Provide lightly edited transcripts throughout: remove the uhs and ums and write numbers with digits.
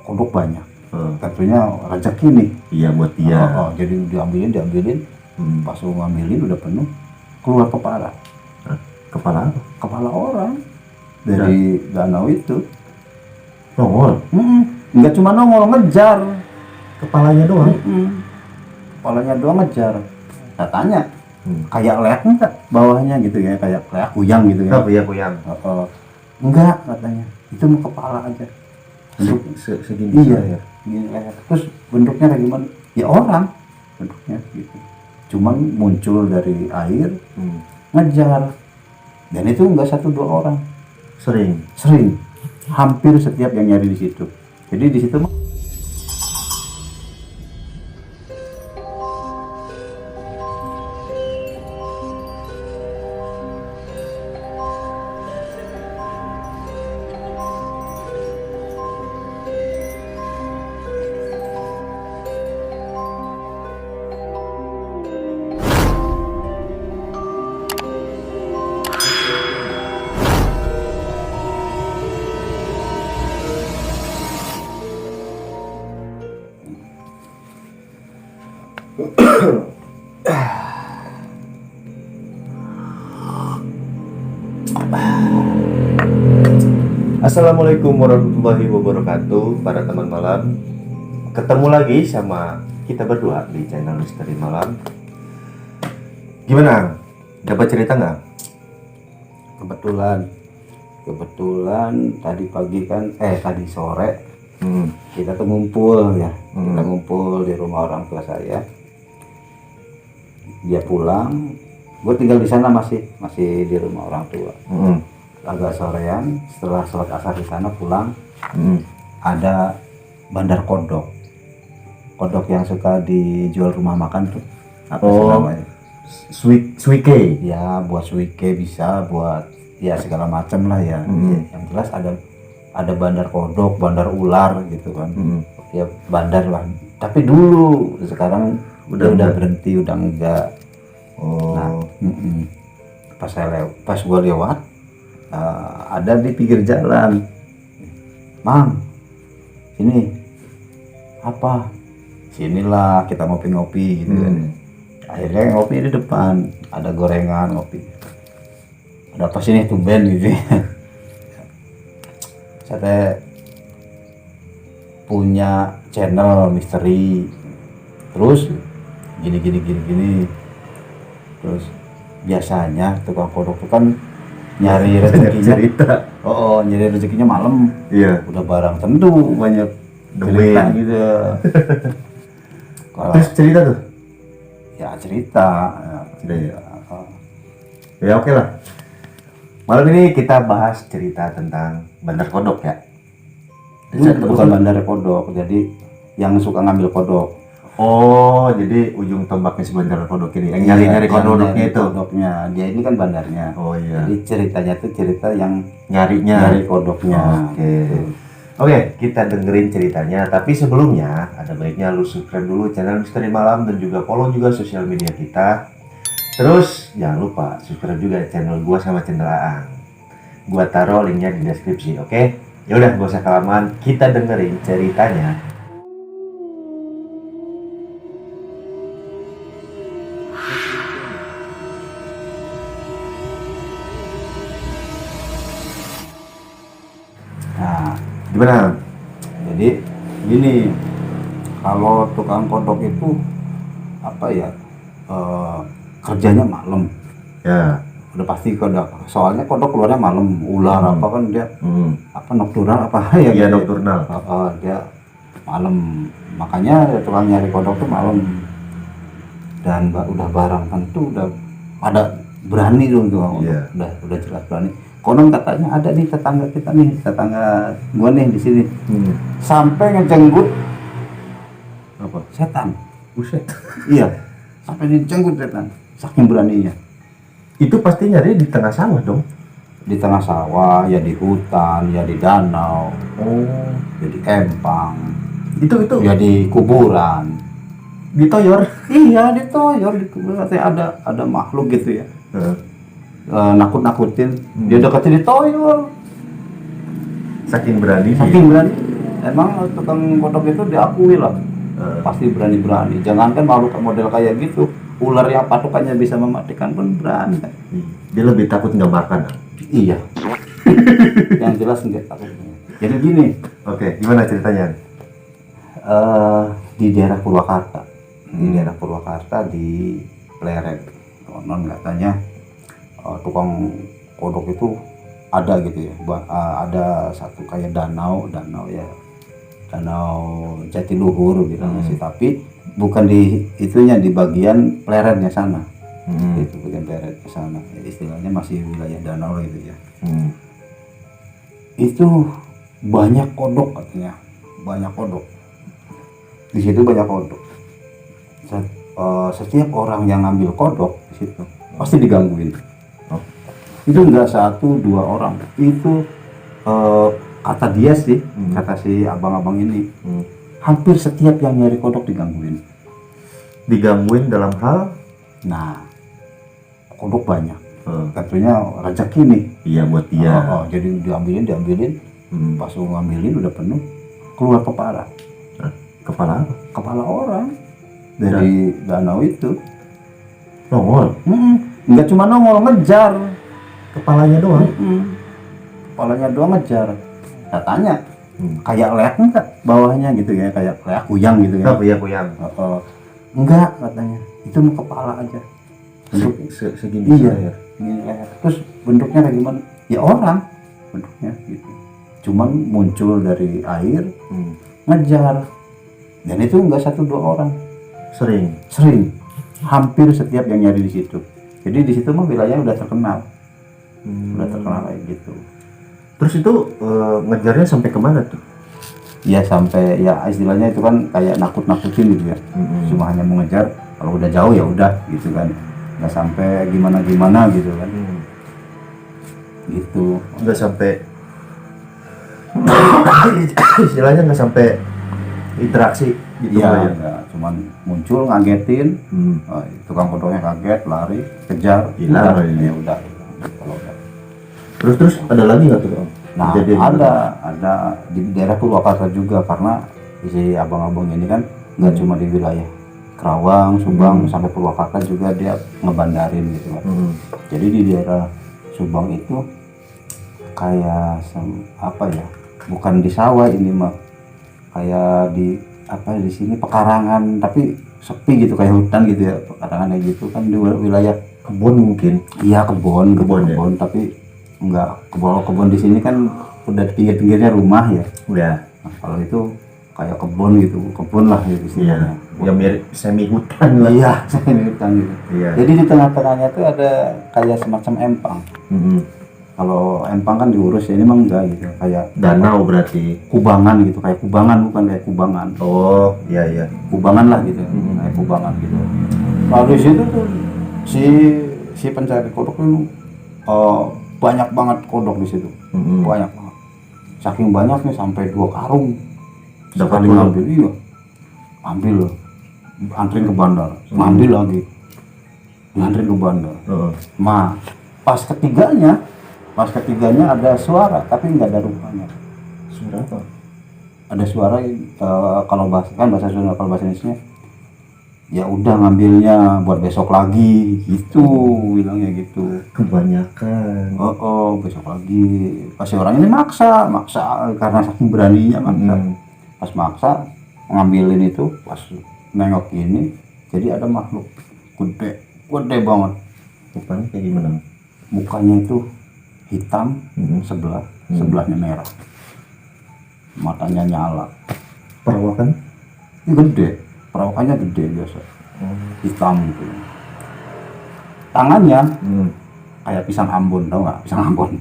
kodok banyak. Tentunya rezeki nih. Iya buat dia. Jadi diambilin. Pas lu ngambilin udah penuh, keluar kepala. Kepala apa? Kepala orang dari danau itu. Nongol. Enggak cuma nongol, ngejar. Kepalanya doang. Kepalanya doang ngejar. Saya tanya, kayak leak enggak bawahnya gitu ya, kayak kuyang gitu ya. Iya kuyang. Enggak katanya, itu mau kepala aja. Bentuk Segini. iya ya, gini leak. Terus bentuknya kayak gimana? Ya orang bentuknya gitu. Cuman muncul dari air, ngejar. Dan itu enggak 1-2 orang. Sering. Hampir setiap yang nyari di situ. Jadi di situ Assalamualaikum warahmatullahi wabarakatuh, para teman malam. Ketemu lagi sama kita berdua di channel Misteri Malam. Gimana? Dapat cerita nggak? Kebetulan tadi pagi kan, tadi sore kita tuh ngumpul ya. Kita ngumpul di rumah orang tua saya. Dia pulang, gue tinggal di sana masih di rumah orang tua. Agak sorean, setelah sholat asar di sana pulang, ada bandar kodok yang suka dijual rumah makan tuh. Apa sih namanya? Suike. Ya buat suike, bisa buat ya segala macam lah ya. Yang jelas ada bandar kodok, bandar ular gitu kan. Ya bandar lah. Tapi dulu, sekarang udah berhenti, udah enggak. Nah, pas gua lewat, ada di pinggir jalan. Mang, sini apa? Sinilah kita ngopi-ngopi gitu kan. Akhirnya ngopi di depan, ada gorengan, ngopi. Ada apa sini tumben gitu. Saya punya channel misteri. Terus gini. Terus biasanya tukang kodok itu kan nyari rezekinya nyari rezekinya malam. Iya. Udah barang tentu banyak cerita gitu. Terus cerita tuh? Ya cerita. Ya oke lah. Malam ini kita bahas cerita tentang bandar kodok ya. Bukan bandar kodok, jadi yang suka ngambil kodok. Oh, jadi ujung tombaknya si bandar kodok ini, yang nyari kodoknya itu. Kodoknya, dia ini kan bandarnya. Oh iya. Jadi ceritanya tuh cerita yang nyari kodoknya. Oke, kita dengerin ceritanya. Tapi sebelumnya, ada baiknya lu subscribe dulu channel Misteri Malam dan juga follow juga sosial media kita. Terus jangan lupa subscribe juga channel gua sama channel Aang. Gua taruh linknya di deskripsi, oke? Ya udah, gak usah kelamaan, kita dengerin ceritanya. Nah, Gimana? jadi gini, kalau tukang kodok itu apa ya, kerjanya malam. Ya. Udah pasti kodok, soalnya kodok keluarnya malam. Ular apa kan dia apa nocturnal apa ya? Iya, nocturnal. Dia malam, makanya tukang nyari kodok tuh malam. Dan udah barang tentu, udah ada berani dong tukang kodok. Udah jelas berani. Konon katanya ada nih tetangga kita nih, tetangga gua nih di sini, sampai ngejenggut Apa? setan. Buset. Iya, sampai dijenggut setan, saking beraninya. Itu pasti nyari di tengah sawah dong. Di tengah sawah, ya di hutan, ya di danau, ya di empang, Itu ya di kuburan. ditoyor. Iya, ditoyor di kuburan. Katanya ada makhluk gitu ya. Nakut-nakutin, dia deketin ditoyor. Saking berani. Saking berani. emang tukang kodok itu diakui lah, pasti berani-berani. Jangankan makhluk model kayak gitu, ular yang patukannya bisa mematikan pun berani kan. Dia lebih takut nggak makan. Iya. Yang jelas enggak takutnya. Jadi gini, Oke, gimana ceritanya? di daerah Purwakarta, di Pleret, konon katanya tukang kodok itu ada gitu ya. Ada satu kayak danau ya, danau Jatiluhur bilangnya sih, tapi bukan di itunya, di bagian Pleretnya sana. Itu bagian Pleret ke sana, ya, istilahnya masih wilayah danau gitu ya. Itu banyak kodok katanya, banyak kodok di situ, banyak kodok. Setiap orang yang ngambil kodok di situ pasti digangguin. Itu enggak satu dua orang, itu kata dia sih, kata si abang-abang ini, hampir setiap yang nyari kodok digangguin. Dalam hal? Nah, kodok banyak, tentunya rezeki nih. Iya, buat dia. Jadi diambilin, pas ngambilin udah penuh, keluar kepala. Kepala apa? Kepala orang dari danau itu. Nongol? Nggak cuma nongol, ngejar. Kepalanya doang? Kepalanya doang ngejar. Katanya kayak leak enggak bawahnya gitu ya, kayak kuyang gitu ya. Iya, kuyang. Enggak, katanya itu mau kepala aja. Bentuk segini. Iya, segini leher. Terus bentuknya kayak gimana? Ya orang bentuknya gitu. Cuman muncul dari air, ngejar. Dan itu enggak satu dua orang. Sering. Hampir setiap yang nyari di situ. Jadi di situ mah wilayahnya udah terkenal. Udah terkenal kayak gitu. Terus itu ngejarnya sampai kemana tuh? Ya sampai, ya istilahnya itu kan kayak nakut-nakutin gitu ya. Cuma hanya mengejar, kalau udah jauh ya udah gitu kan. Nggak sampai gimana-gimana gitu kan. Gitu. Nggak sampai istilahnya nggak sampai interaksi gitu ya, ya? Cuman muncul ngagetin, tukang kodoknya kaget, lari, kejar, hilang ya udah. Kalau udah. Terus ada lagi nggak tuh? Nah, ada di daerah Purwakarta juga, karena si abang-abang ini kan nggak cuma di wilayah Kerawang, Subang, sampai Purwakarta juga dia ngebandarin gitu kan. Jadi di daerah Subang itu kayak apa ya? Bukan di sawah ini mah, kayak di di sini pekarangan, tapi sepi gitu, kayak hutan gitu ya, pekarangan kayak gitu kan, di wilayah kebun mungkin. Iya, kebun ya? Tapi enggak, kebun di sini kan udah di pinggir-pinggirnya rumah ya. Udah. Nah, kalau itu kayak kebun gitu, kebun lah gitu istilahnya. Ya mirip semi hutan lah. Iya, semi hutan gitu. Iya. Jadi di tengah-tengahnya tuh ada kayak semacam empang. Kalau empang kan diurus, ya ini mah enggak gitu, kayak danau berarti. Kubangan gitu, kayak kubangan, bukan kayak kubangan. Oh, iya. Kubangan lah gitu, kayak kubangan gitu. Lalu di situ tuh si pencari kodok itu banyak banget kodok di situ. Banyak banget. Saking banyaknya sampai 2 karung. Dapat ngambil, iya. Ambil, anterin ke bandar, ngambil lagi. Dianterin ke bandar. Nah, pas ketiganya ada suara, tapi nggak ada rupanya. Suara apa? Ada suara, kalau bahasa Sunda, kalau bahasa Indonesia, ya udah ngambilnya buat besok lagi, gitu bilangnya gitu. Kebanyakan. Besok lagi. Pasti orang ini maksa karena saking beraninya maksa. Pas maksa ngambilin itu, pas nengok ini, jadi ada makhluk gede banget. Mukanya kayak gimana? Mukanya itu hitam, sebelahnya merah, matanya nyala. Perawakan? Perawakannya gede biasa, hitam gitu. Tangannya kayak pisang Ambon, tau nggak pisang Ambon?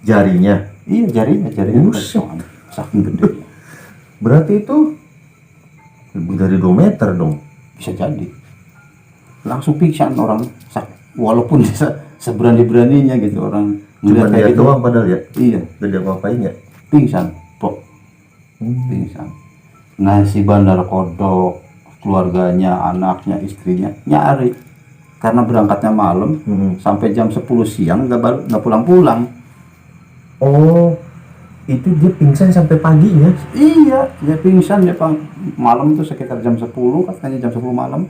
Jarinya? Iya, jarinya saking gede. Berarti itu lebih dari 2 meter dong? Bisa jadi. Langsung pingsan orang, walaupun seberani-beraninya gitu orang. Cuma dia gitu doang padahal ya? Iya. Gak ada apa-apain ya? Pingsan, pingsan. Nah, si bandar kodok, keluarganya, anaknya, istrinya nyari, karena berangkatnya malam, sampai jam 10 siang nggak pulang-pulang. Oh, Itu dia pingsan sampai paginya. Iya, dia pingsan dia malam tuh sekitar jam 10 katanya, jam 10 malam.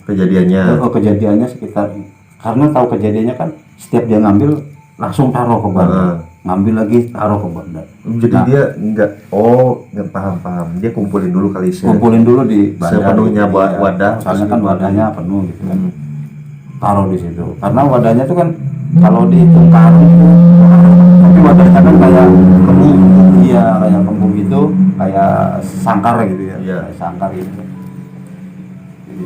Kejadiannya. Kejadiannya sekitar, karena tahu kejadiannya kan setiap dia ngambil langsung taruh ke bandar, ngambil lagi taruh ke bandar. Jadi dia nggak paham. Dia kumpulin dulu kali kumpulin dulu di bandar sepenuhnya gitu, wadah. soalnya kan wadahnya penuh gitu kan. Taruh di situ karena wadahnya tuh kan kalau dihitung karung itu, tapi wadahnya kan kayak kembung. Iya, kayak kembung gitu, kayak sangkar gitu ya. Iya. Kayak sangkar gitu. Jadi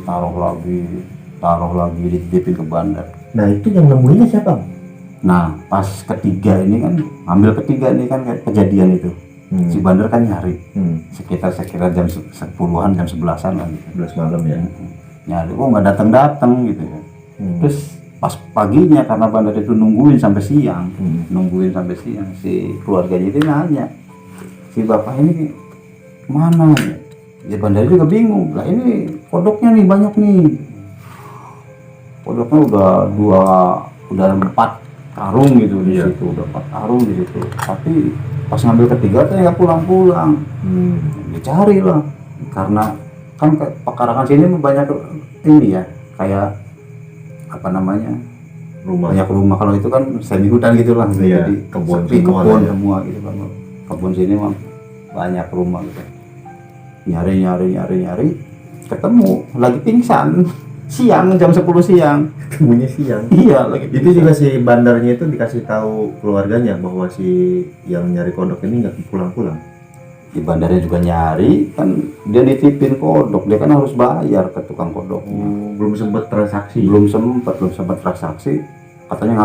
taruh lagi dititipin ke bandar. Nah itu yang nemuinnya siapa? Nah pas ketiga ini kan, ambil ketiga ini kan kayak kejadian itu, si bandar kan nyari sekitar jam 10-an, jam 11-an lah gitu. 11 malam ya. Nyari, nggak datang gitu ya. Terus pas paginya karena bandar itu nungguin sampai siang, si keluarganya itu nanya, si bapak ini mana ya? Bandar juga bingung lah, ini kodoknya nih banyak nih, kodoknya udah 4 karung gitu di situ, udah 4 karung di situ. Tapi pas ngambil ketiga tuh nggak pulang-pulang. Dicari lah, karena kan pekarangan sini banyak ini ya, kayak apa namanya, banyak rumah. Kalau itu kan semi hutan gitulah, jadi kebun semua gitu kan. Kebun sini mah banyak rumah gitu. Nyari ketemu lagi pingsan siang, jam 10 siang. Ketemunya siang. Iya, lagi itu pingsan. juga si bandarnya itu dikasih tahu keluarganya bahwa si yang nyari kodok ini nggak pulang-pulang. Di bandarnya juga nyari, kan dia nitipin kodok, dia kan harus bayar ke tukang kodok. Belum sempat transaksi. belum sempat transaksi, katanya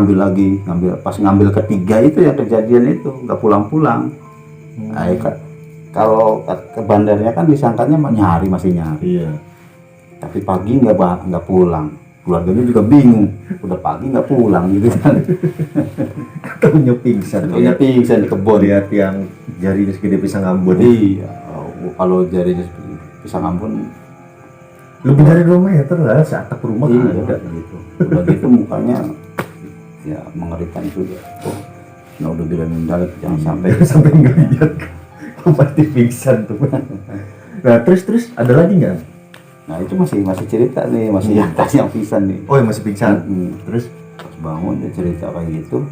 pas ngambil ketiga itu ya kejadian itu nggak pulang-pulang. Kalau ke bandarnya kan disangkanya masih nyari. Iya. Tapi pagi nggak pulang, keluarganya juga bingung, udah pagi nggak pulang gitu kan. Ketemunya pingsan. Di kebun. Lihat yang jarinya segede pisang Ambon. Iya, kalau jarinya pisang Ambon lebih dari 2 meter lah, seatap rumah ada gitu. Udah gitu mukanya ya mengerikan juga. Nah udah bilang mendadak, jangan sampai nggak lihat. Pasti pingsan tuh. Nah terus ada lagi nggak? Nah itu masih cerita nih, masih yang tadi yang pingsan nih. Oh yang masih pingsan. Terus pas bangun dia cerita kayak gitu,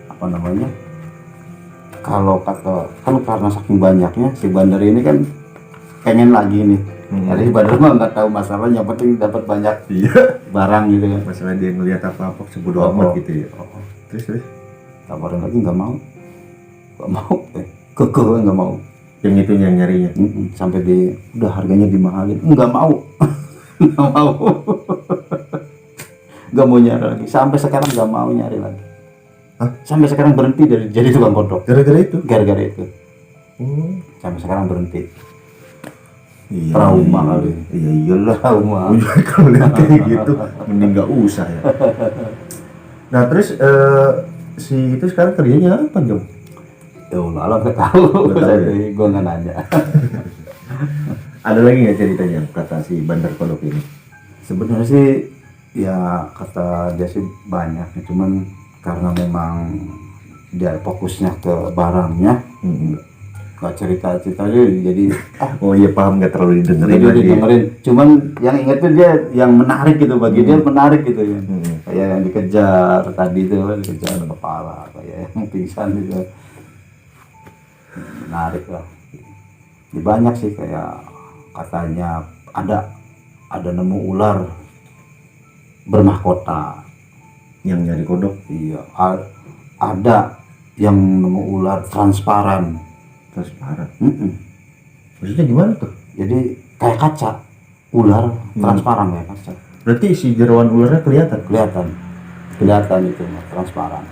apa namanya, kalau kata kan karena saking banyaknya si bandar ini kan pengen lagi nih. Jadi bandar mah nggak tahu masalahnya, yang penting dapat banyak barang gitu kan. Masalah dia ngelihat apa sebodoh amat gitu ya. Terus tawarin lagi nggak mau, kekeh nggak mau. Yang itu yang nyarinya. Sampai udah harganya dimahalin, nggak mau. Nggak mau nyari lagi, sampai sekarang nggak mau nyari lagi. Sampai sekarang berhenti dari jadi tukang kodok. Gara-gara itu. Sampai sekarang berhenti. Iya, trauma kali. Iya iyalah. Trauma. Kalau lihat kayak gitu mending nggak usah ya. Nah terus si itu sekarang kerjanya apa Jom? Ya Allah nggak tahu. Gue nggak nanya. Ada lagi nggak ceritanya kata si bandar kodok ini? Sebenarnya sih ya kata dia sih banyak, cuman karena memang dia fokusnya ke barangnya, nggak cerita-cerita jadi oh iya paham, nggak terlalu didengerin. Cuman yang inget tuh dia yang menarik gitu, bagi dia menarik gitu ya. Kayak yang dikejar tadi itu, dikejar kepala, kayak yang pingsan gitu. Menarik lah. Banyak sih, kayak katanya ada nemu ular bermahkota. Yang nyari kodok? Iya, ada yang nemu ular transparan. Maksudnya gimana tuh? Jadi kayak kaca, ular transparan kayak kaca. Berarti si jeroan ularnya kelihatan itu transparan.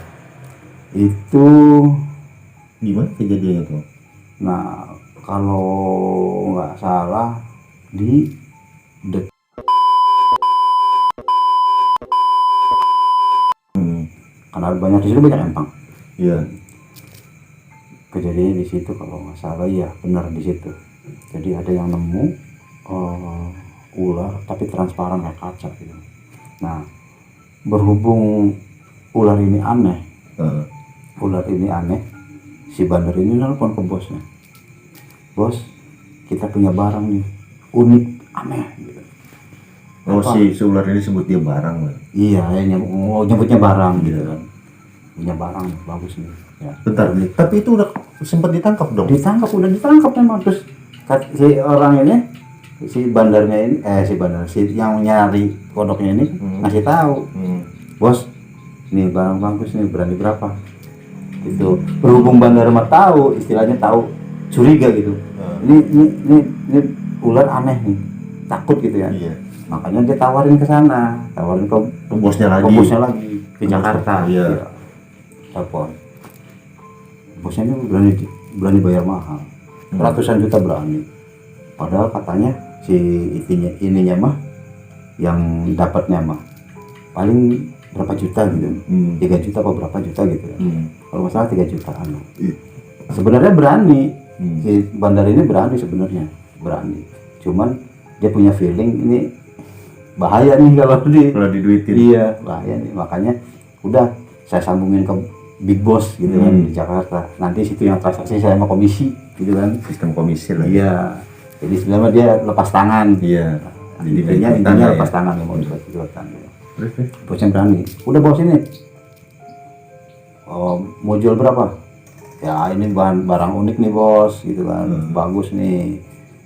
Itu gimana kejadiannya tuh? Nah kalau nggak salah di karena banyak di situ, banyak empang. Iya. Kejadiannya di situ kalau nggak salah, ya benar di situ. Jadi ada yang nemu ular tapi transparan kayak kaca gitu. Nah berhubung ular ini aneh, si bandar ini nelpon ke bosnya, bos kita punya barang nih unik aneh gitu. Oh, Apa? si ular ini sebut dia barang lah. Iya, mau nyebutnya barang gitu kan, punya barang bagus nih ya. Bentar nih, tapi itu udah sempat ditangkap dong. Udah ditangkap memang. Terus si orang ini, si bandarnya ini, si yang nyari kodoknya ini ngasih tahu, bos nih barang bagus nih, berani berapa gitu. Berhubung bandar mah tahu, istilahnya tahu, curiga gitu, ini ular aneh nih, takut gitu ya. Iya. Makanya dia tawarin ke sana, tawarin ke Bosnya lagi. ke Jakarta. Iya. Telepon bosnya ini berani bayar mahal, ratusan juta berani. Padahal katanya si ininya mah, yang dapatnya mah paling berapa juta gitu, 3 juta apa berapa juta gitu ya. Kalau nggak salah 3 jutaan. Sebenarnya berani, si bandar ini berani sebenarnya, cuman dia punya feeling ini bahaya nih kalau diduitin. Iya, bahaya nih. Makanya udah saya sambungin ke big boss gitu kan di Jakarta. Nanti situ yang transaksi saya sama komisi gitu kan. Sistem komisi lah. Iya. Jadi sebenarnya dia lepas tangan. Iya. Jadi Intinya lepas tangan ya, mau ikut-ikutan. Bosnya berani. Udah bos ini. Oh, mau jual berapa? Ya ini barang unik nih bos gitu kan. Bagus nih.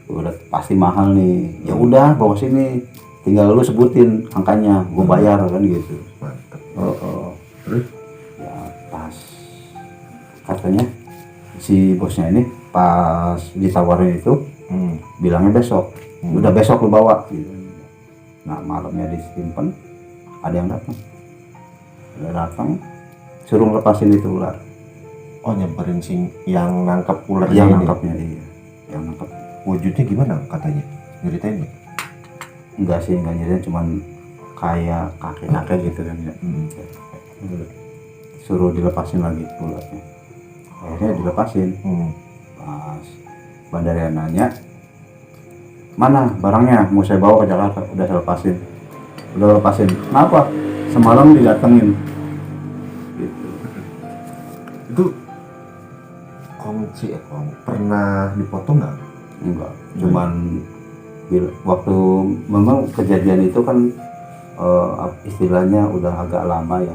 Udah pasti mahal nih. Ya udah bawa sini. Tinggal lu sebutin angkanya, gue bayar kan gitu. Mantap. Terus ya pas katanya si bosnya ini pas ditawarin itu bilangnya besok, udah besok lu bawa gitu. Nah malamnya disimpan, ada yang datang suruh lepasin itu ular. Oh, nyamperin yang nangkap ularnya Yang ini. nangkapnya, iya, yang nangkap. Wujudnya gimana katanya? Ceritain nggak? Enggak sih, enggak nyeritain, cuman kayak kakek gitu kan ya. Suruh dilepasin lagi ularnya. Akhirnya dilepasin. Pas bandarnya nanya, mana barangnya, mau saya bawa ke Jakarta. Udah lepasin. Kenapa? Semalam didatengin gitu. Itu pernah dipotong nggak? Enggak, cuman waktu memang kejadian itu kan istilahnya udah agak lama ya,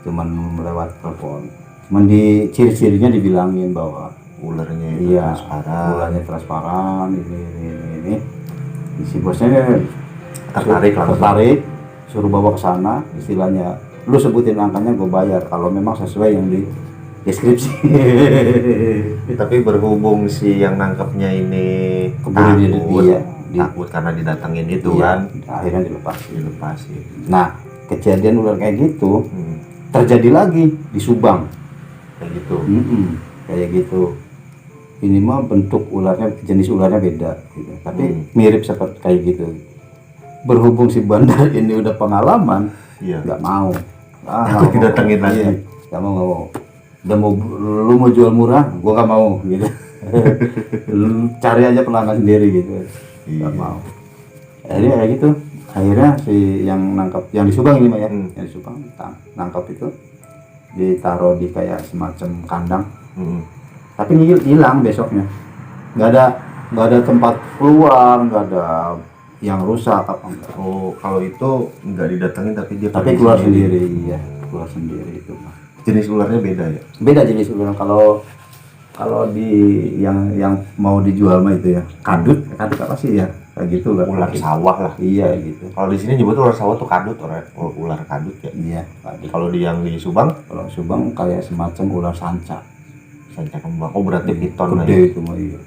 cuman lewat telepon, cuman di ciri-cirinya dibilangin bahwa ularnya ularnya transparan, ini si bosnya tertarik, suruh bawa ke sana, istilahnya lu sebutin angkanya gue bayar kalau memang sesuai yang di deskripsi. Tapi berhubung si yang nangkepnya ini takut karena didatengin itu kan, akhirnya dilepasin. Nah kejadian ular kayak gitu terjadi lagi di Subang kayak gitu. Ini mah bentuk ularnya, jenis ularnya beda gitu, tapi mirip seperti kayak gitu. Berhubung si bandar ini udah pengalaman, nggak mau didatengin lagi. Nggak mau. Udah lu mau jual murah, gua nggak mau gitu. Lu cari aja pelanggan sendiri gitu. Nggak mau. Akhirnya kayak gitu. Akhirnya si yang nangkap, yang di Subang ini mah ya, yang di Subang nangkap itu ditaruh di kayak semacam kandang. Tapi hilang besoknya. Nggak ada tempat keluar, nggak ada yang rusak apa enggak. Oh, kalau itu nggak didatengin tapi keluar sendiri. Iya, keluar sendiri itu mah. Jenis ularnya beda ya? Beda jenis ular. Kalau di yang mau dijual mah itu ya kadut apa sih ya, kayak gitu lah. Ular sawah lah. Iya gitu. Kalau di sini nyebut ular sawah tuh kadut, ular kadut ya. Iya, kadut. Kalau yang di Subang? Kalau Subang kayak semacam ular sanca kembang. Oh, berarti piton lah gede ya. Itu mah iya.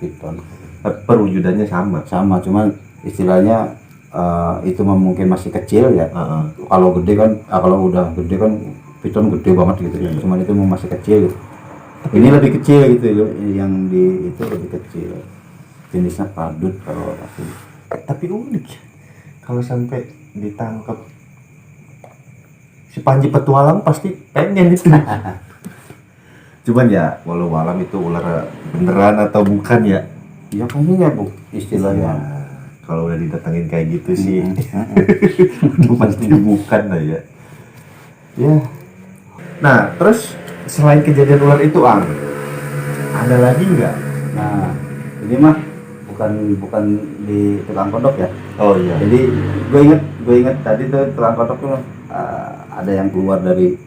Piton. Perwujudannya sama, cuman istilahnya itu mah mungkin masih kecil ya. Kalau gede kan, kalau udah gede kan piton gede banget gitu ya. Cuman itu masih kecil gitu. Ini lebih kecil gitu, yang di itu lebih kecil. Jenisnya kadut kalau aku. Tapi unik kalau sampai ditangkap si Panji Petualang pasti pengen itu. Cuman ya walau alam itu ular beneran atau bukan ya? Ya kayaknya ya bu, istilahnya. Ya, kalau udah didatengin kayak gitu sih, pasti bukan lah ya. Ya. Nah terus selain kejadian ular itu Ada lagi nggak? Nah, ini mah bukan di tukang kodok ya. Oh iya. Jadi gue inget tadi tuh tukang kodok tuh ada yang keluar dari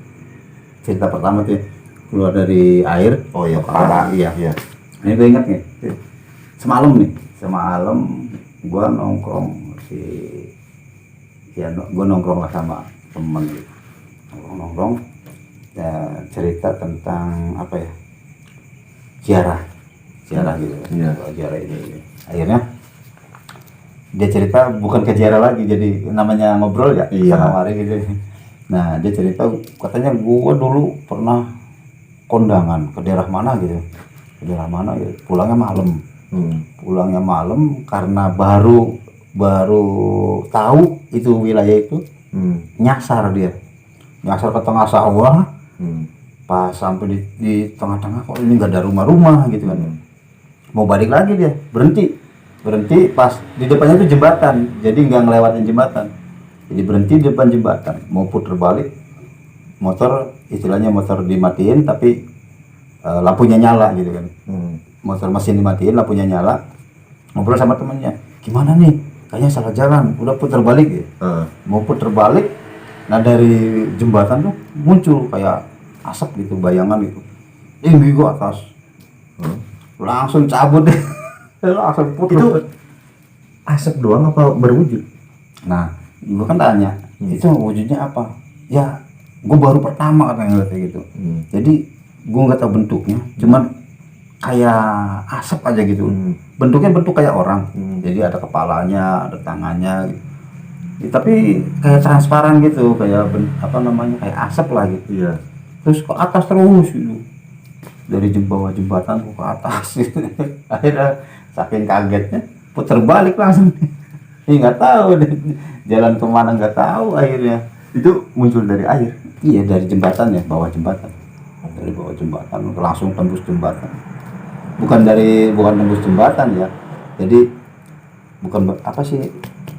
cerita pertama tuh ya, keluar dari air. Oh iya, kepala. Iya. Iya. Ini gue inget nih. Semalam gue nongkrong gue nongkrong lah sama temen gitu. Nongkrong ya, cerita tentang apa ya, ziarah gitu. Iya. Ziarah ini akhirnya dia cerita bukan ke ziarah lagi, jadi namanya ngobrol ya. Iya. Sama Mari gitu. Nah dia cerita katanya gue dulu pernah kondangan ke daerah mana gitu, pulangnya malam karena baru tahu itu wilayah itu. nyasar ke tengah sawah. Pas sampai di tengah-tengah kok ini nggak ada rumah-rumah gitu kan. Mau balik lagi dia berhenti pas di depannya itu jembatan, jadi nggak ngelewatin jembatan, jadi berhenti di depan jembatan, mau putar balik motor, istilahnya motor dimatiin tapi lampunya nyala gitu kan. Motor mesin dimatiin, lampunya nyala. Ngobrol sama temannya, gimana nih, kayaknya salah jalan, udah putar balik ya. Mau putar balik, nah dari jembatan tuh muncul kayak asap gitu, bayangan gitu tinggi ke atas. Langsung cabut deh. Langsung putus. Itu asap doang apa berwujud? Nah gua kan tanya, itu wujudnya apa ya, gua baru pertama katanya ngeliat kayak gitu. Jadi gua nggak tahu bentuknya, cuman kayak asap aja gitu. Bentuknya bentuk kayak orang. Jadi ada kepalanya, ada tangannya gitu. Ya, tapi kayak transparan gitu, kayak kayak asap lah gitu. Iya. Terus ke atas terus gitu, dari bawah jembatan ke atas gitu. Akhirnya saking kagetnya putar balik langsung. Nggak tahu deh, jalan kemana nggak tahu. Akhirnya Itu muncul dari air. iya dari jembatan ya, bawah jembatan, dari bawah jembatan langsung tembus jembatan. Bukan tembus jembatan ya, jadi bukan apa sih,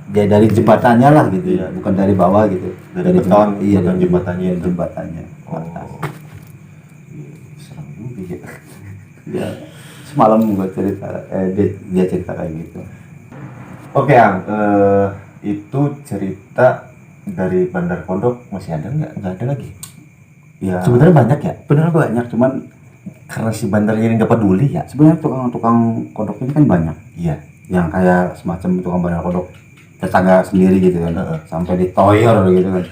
dia dari jembatannya lah gitu ya, bukan dari bawah gitu, Dari beton, iya, beton dari jembatannya itu. jembatannya ke atas. Serem juga ya. Ya semalam gue cerita, dia cerita kayak gitu. Oke, Ang, itu cerita dari Bandar Kodok masih ada nggak? Nggak ada lagi. Ya Sebenarnya banyak ya, bener banyak, cuman karena si bandarnya ini nggak peduli ya. sebenarnya tukang kodok ini kan banyak, Iya. yang kayak semacam tukang bandar kodok tetangga sendiri gitu kan. Sampai ditoyor gitu kan.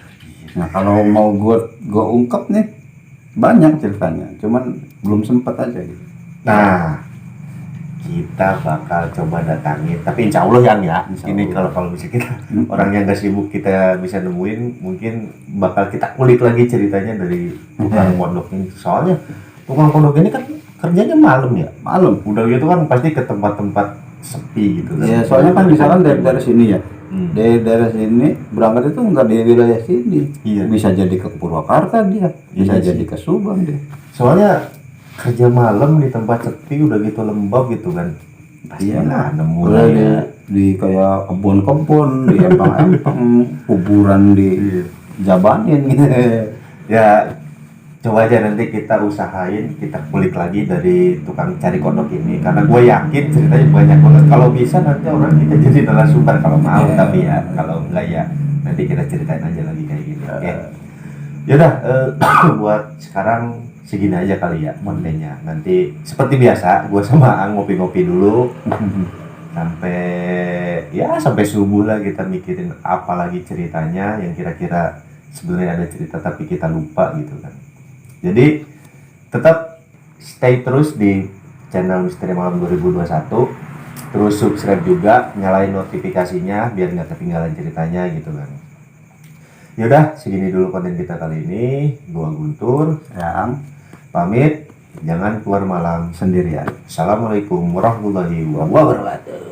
Nah kalau mau gue ungkap nih banyak ceritanya, cuman belum sempat aja gitu. Nah, kita bakal coba datangin, tapi insya Allah yang ya. Insya Ini Allah. kalau bisa kita orang yang nggak sibuk kita bisa nemuin, mungkin bakal kita kulik lagi ceritanya dari tukang kodok ini. Soalnya tukang kodok ini kan kerjanya malam ya. Malam. Udah gitu kan pasti ke tempat-tempat sepi gitu kan. Ya soalnya kan misalkan dari sini ya, dari sini berangkat itu nggak di wilayah sini. Iya. Bisa jadi ke Purwakarta dia, bisa Iya jadi sih. ke Subang dia. Soalnya kerja malam di tempat sepi udah gitu lembab gitu kan. Pasti Iya. lah nemu Udah lah di, ya. di kayak kebun-kebun, di empang-empang, kuburan di jabanin gitu. Ya coba aja nanti kita usahain, kita kulik lagi dari tukang cari kodok ini, karena gue yakin ceritanya banyak banget. Kalau bisa nanti orang kita jadi narasumber kalau mau, tapi ya kalau enggak ya nanti kita ceritain aja lagi kayak gini. Oke. Yaudah, buat sekarang segini aja kali ya kontennya. Nanti seperti biasa gue sama Ang ngopi-ngopi dulu sampai subuh lah, kita mikirin apa lagi ceritanya yang kira-kira sebenarnya ada cerita tapi kita lupa gitu kan. Jadi tetap stay terus di channel Misteri Malam 2021, terus subscribe juga, nyalain notifikasinya biar nggak ketinggalan ceritanya gitu kan. Yaudah, segini dulu konten kita kali ini. Gua Guntur Yang pamit, jangan keluar malam sendirian. Assalamualaikum warahmatullahi wabarakatuh. Wabarakatuh.